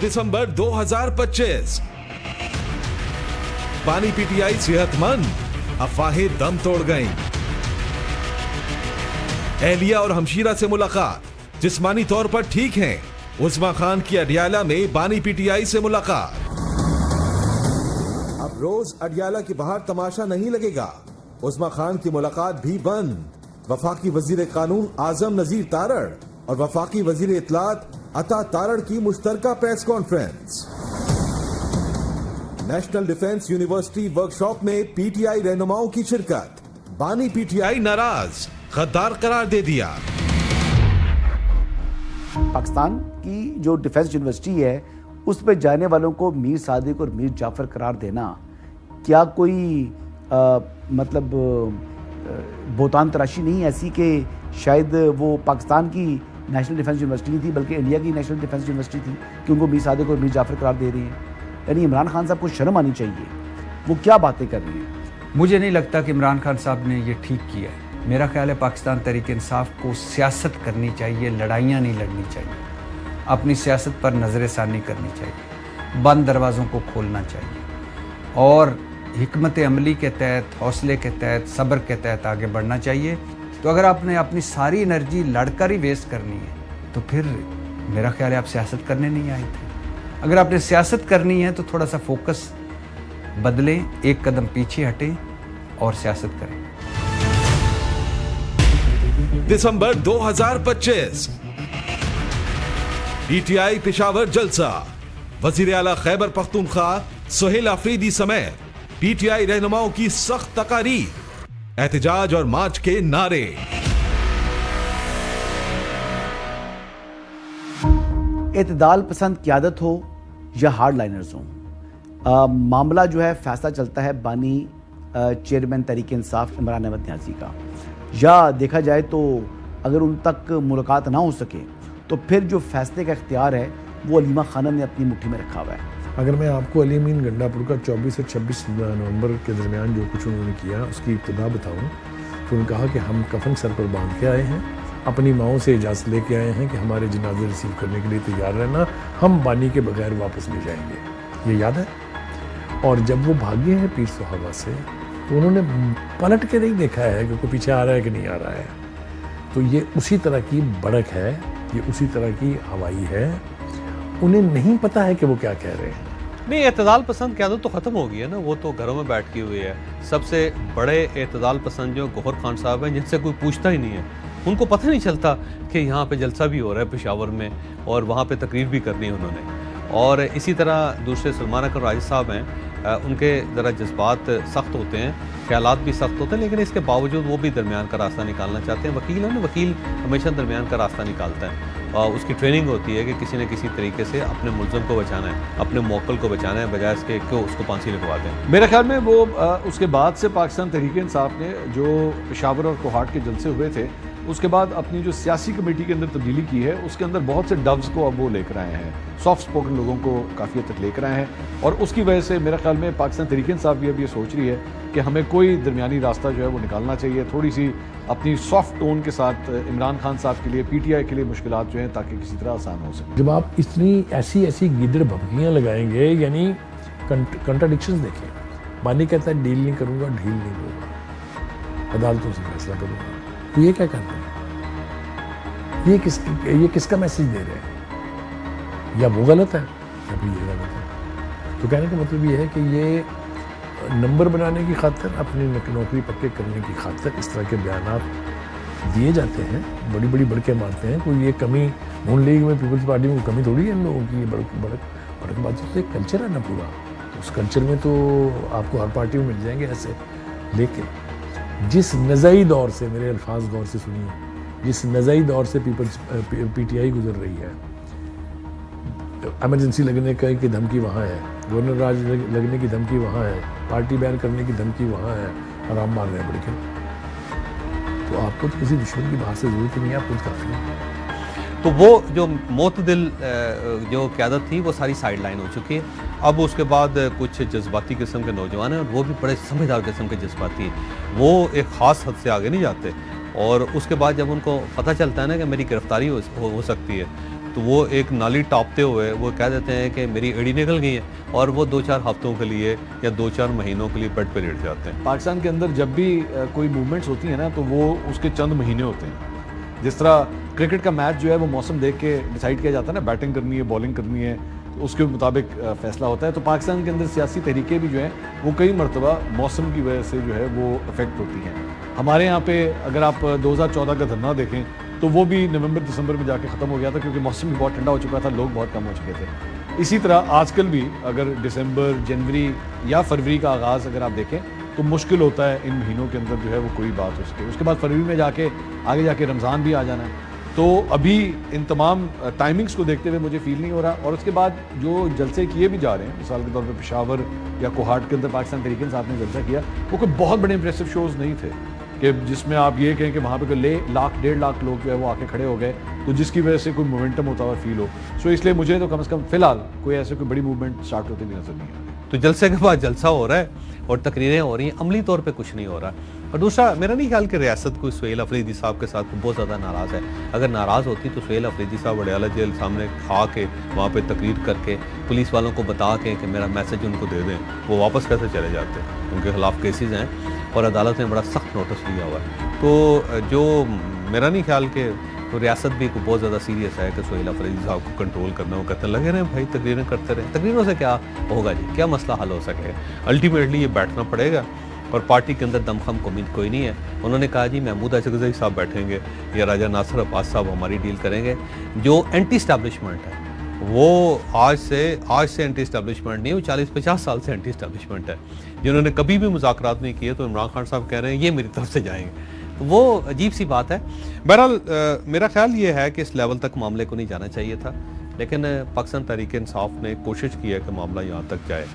दिसंबर 2025। बानी पीटीआई सेहतमंद, अफवाहें दम तोड़ गईं। एहलिया और हमशीरा से मुलाकात, जिस्मानी तौर पर ठीक हैं। उस्मा खान की अडियाला में बानी पीटीआई से मुलाकात। अब रोज अडियाला के बाहर तमाशा नहीं लगेगा, उस्मा खान की मुलाकात भी बंद। वफाकी वजीर कानून आजम नजीर तारड़ और वफाकी वजीर इत्तलात अता तारड़ की मुश्तरका press conference. National defence university workshop में पीटीआई रहनुमाओं की शिरकत। बानी पीटीआई नाराज, गद्दार करार दे दिया। पाकिस्तान की जो डिफेंस यूनिवर्सिटी है उस पर जाने वालों को मीर सादिक और मीर जाफर करार देना क्या कोई बोतान तराशी नहीं ऐसी कि शायद वो पाकिस्तान की नेशनल डिफेंस यूनिवर्सिटी नहीं थी बल्कि इंडिया की नेशनल डिफेंस यूनिवर्सिटी थी कि उनको मीर सादिक और मीर जाफर करार दे रही है। यानी इमरान खान साहब को शर्म आनी चाहिए, वो क्या बातें कर रही हैं। मुझे नहीं लगता कि इमरान खान साहब ने ये ठीक किया है। मेरा ख्याल है पाकिस्तान तहरीक-ए-इंसाफ को सियासत करनी चाहिए, लड़ाइयाँ नहीं लड़नी चाहिए। अपनी सियासत पर नज़र-ए-सानी करनी चाहिए, बंद दरवाज़ों को खोलना चाहिए और हिकमत अमली के तहत, हौसले के तहत, सब्र के तहत आगे बढ़ना चाहिए। तो अगर आपने अपनी सारी एनर्जी लड़कर ही वेस्ट करनी है तो फिर मेरा ख्याल है आप सियासत करने नहीं आए थे। अगर आपने सियासत करनी है तो थोड़ा सा फोकस बदलें, एक कदम पीछे हटें और सियासत करें। दिसंबर 2025 पीटीआई पेशावर जलसा। वजीर आला खैबर पख्तूनख्वा सुहेल अफरीदी समेत पीटीआई रहनुमाओं की सख्त तकारीर, एहतजाज और मार्च के नारे। इत्तेदाल पसंद क़यादत हो या हार्ड लाइनर्स हों, मामला जो है फैसला चलता है बानी चेयरमैन तहरीक इंसाफ इमरान अहमद न्याजी का। या देखा जाए तो अगर उन तक मुलाकात ना हो सके तो फिर जो फैसले का इख्तियार है वो अलीमा खानम ने अपनी मुट्ठी में रखा हुआ है। अगर मैं आपको अली अमीन गंडापुर का 24 से 26 नवंबर के दरमियान जो कुछ उन्होंने किया उसकी इब्तिदा बताऊं तो उन्होंने कहा कि हम कफन सर पर बांध के आए हैं, अपनी माओं से इजाज़त लेके आए हैं कि हमारे जनाजे रिसीव करने के लिए तैयार रहना, हम बानी के बगैर वापस नहीं जाएंगे। ये याद है। और जब वो भागे हैं पीर सुहावा से तो उन्होंने पलट के नहीं देखा है कि कोई पीछे आ रहा है कि नहीं आ रहा है। तो ये उसी तरह की बढ़क है, ये उसी तरह की हवाई है। उन्हें नहीं पता है कि वो क्या कह रहे हैं। नहीं, एतदाल पसंद क़यादत तो ख़त्म हो गई है ना, वो तो घरों में बैठ की हुई है। सबसे बड़े एतदाल पसंद जो गौहर खान साहब हैं, जिनसे कोई पूछता ही नहीं है, उनको पता नहीं चलता कि यहाँ पे जलसा भी हो रहा है पेशावर में और वहाँ पे तकरीर भी करनी है उन्होंने। और इसी तरह दूसरे सलमान अकबर राजी साहब हैं, उनके ज़रा जज्बात सख्त होते हैं, ख्यालात भी सख्त होते हैं, लेकिन इसके बावजूद वो भी दरमियान का रास्ता निकालना चाहते हैं। वकील है ना, वकील हमेशा दरमियान का रास्ता निकालता है और उसकी ट्रेनिंग होती है कि किसी न किसी तरीके से अपने मुल्ज़िम को बचाना है, अपने मौक्कल को बचाना है, बजाय इसके कि उसको फांसी लगवा दें। मेरे ख्याल में वो उसके बाद से पाकिस्तान तहरीक इंसाफ ने जो पेशावर और कोहाट के जलसे हुए थे उसके बाद अपनी जो सियासी कमेटी के अंदर तब्दीली की है उसके अंदर बहुत से डव्स को अब वो लेकर आए हैं, सॉफ्ट स्पोकन लोगों को काफ़ी हद तक लेकर आए हैं। और उसकी वजह से मेरे ख्याल में पाकिस्तान तहरीक इंसाफ भी अब ये सोच रही है कि हमें कोई दरमियानी रास्ता जो है वो निकालना चाहिए, थोड़ी सी अपनी सॉफ्ट टोन के साथ इमरान खान साहब के लिए, पीटीआई के लिए मुश्किलात जो हैं ताकि किसी तरह आसान हो सके। जब आप इतनी ऐसी ऐसी गिदड़ भभकियाँ लगाएंगे, यानी कंट्राडिक्शंस देखें। बानी कहता है डील नहीं करूँगा, ढील नहीं दूंगा, अदालतों से फैसला करूँगा। तो ये क्या कर रहे हैं? ये किसका मैसेज दे रहे हैं? या वो गलत है या फिर ये गलत है। तो कहने का मतलब ये है कि ये नंबर बनाने की खातिर, अपनी नौकरी पक्के करने की खातिर इस तरह के बयान दिए जाते हैं, बड़ी बड़ी बढ़के मारते हैं। कोई ये कमी नून लीग में, पीपल्स पार्टी में कमी थोड़ी है इन लोगों की। ये बड़कबाजी तो एक कल्चर है ना पूरा, उस कल्चर में तो आपको हर पार्टी में मिल जाएंगे ऐसे। लेकिन जिस नज़ई दौर से, मेरे अल्फाज गौर से सुनिए, जिस नज़ई दौर से पीटीआई गुजर रही है, एमरजेंसी लगने की धमकी वहाँ है, गवर्नर राज लगने की धमकी वहाँ है, पार्टी बैन करने की धमकी वहाँ है, और आप मार रहे हैं बड़के। तो आपको तो किसी दुश्मन की बात से जरूरत नहीं है, आप खुद काफी है। तो वो जो मोतदिल जो क़यादत थी वो सारी साइड लाइन हो चुकी है। अब उसके बाद कुछ जज्बाती किस्म के नौजवान हैं और वो भी बड़े समझदार किस्म के जज्बाती हैं, वो एक ख़ास हद से आगे नहीं जाते। और उसके बाद जब उनको पता चलता है ना कि मेरी गिरफ्तारी हो सकती है तो वो एक नाली टापते हुए वो कह देते हैं कि मेरी एड़ी निकल गई है, और वो 2-4 हफ्तों के लिए या 2-4 महीनों के लिए बेड पे लेट जाते हैं। पाकिस्तान के अंदर जब भी कोई मूवमेंट्स होती है ना, तो वो उसके चंद महीने होते हैं। जिस तरह क्रिकेट का मैच जो है वो मौसम देख के डिसाइड किया जाता है ना, बैटिंग करनी है, बॉलिंग करनी है, तो उसके मुताबिक फैसला होता है। तो पाकिस्तान के अंदर सियासी तरीके भी जो हैं वो कई मरतबा मौसम की वजह से जो है वो अफेक्ट होती हैं। हमारे यहाँ पे अगर आप 2014 का धरना देखें तो वो भी नवंबर दिसंबर में जाके ख़त्म हो गया था, क्योंकि मौसम भी बहुत ठंडा हो चुका था, लोग बहुत कम हो चुके थे। इसी तरह आजकल भी अगर दिसंबर, जनवरी या फरवरी का आगाज़ अगर आप देखें तो मुश्किल होता है इन महीनों के अंदर जो है वो कोई बात हो सके। उसके बाद फरवरी में जाके आगे जाके रमज़ान भी आ जाना है। तो अभी इन तमाम टाइमिंग्स को देखते हुए मुझे फील नहीं हो रहा। और उसके बाद जो जलसे किए भी जा रहे हैं, मिसाल के तौर पे पेशावर या कोहाट के अंदर पाकिस्तान तहरीक इंसाफ ने जलसा किया, वो कोई बहुत बड़े इंप्रेसिव शोज़ नहीं थे कि जिसमें आप ये कहें कि वहाँ पे कोई 1-1.5 लाख लोग जो है वो आके खड़े हो गए, तो जिसकी वजह से कोई मोमेंटम होता हुआ फील हो। सो इसलिए मुझे तो कम से कम फ़िलहाल कोई ऐसे कोई बड़ी मूवमेंट स्टार्ट होती भी नजर नहीं आ रही। तो जलसे के बाद जलसा हो रहा है और तकरीरें हो रही हैं, अमली तौर पे कुछ नहीं हो रहा। और दूसरा, मेरा नहीं ख्याल कि रियासत कोई सुहेल अफरीदी साहब के साथ बहुत ज़्यादा नाराज़ है। अगर नाराज़ होती तो सुहेल अफरीदी साहब वडियाला जेल सामने आके वहाँ पे तकरीर करके पुलिस वालों को बता के कि मेरा मैसेज उनको दे दें, वो वापस कैसे चले जाते। उनके खिलाफ केसेस हैं और अदालत ने बड़ा सख्त नोटिस लिया हुआ है। तो जो मेरा नहीं ख्याल कि तो रियासत भी बहुत ज़्यादा सीरियस है कि सुहेल अफरीदी साहब को कंट्रोल करना। वो कहते लगे रहे भाई, तकरीरें करते रहे, तकरीरों से क्या होगा जी, क्या मसला हल हो सके। अल्टीमेटली ये बैठना पड़ेगा और पार्टी के अंदर दमखम कोई नहीं है। उन्होंने कहा जी महमूद अशरगज़ई साहब बैठेंगे या राजा नासिर अब्बास साहब हमारी डील करेंगे। जो एंटी इस्टेब्लिशमेंट है वो आज से एंटी इस्टेब्लिशमेंट नहीं, वो 40-50 साल से एंटी इस्टेब्लिशमेंट है। जिन्होंने कभी भी मुज़ाकरात नहीं किए, तो इमरान खान साहब कह रहे हैं ये मेरी तरफ से जाएंगे, तो वो अजीब सी बात है। बहरहाल मेरा ख्याल ये है कि इस लेवल तक मामले को नहीं जाना चाहिए था, लेकिन पाकिस्तान तहरीक इंसाफ ने कोशिश की है कि मामला यहाँ तक जाए।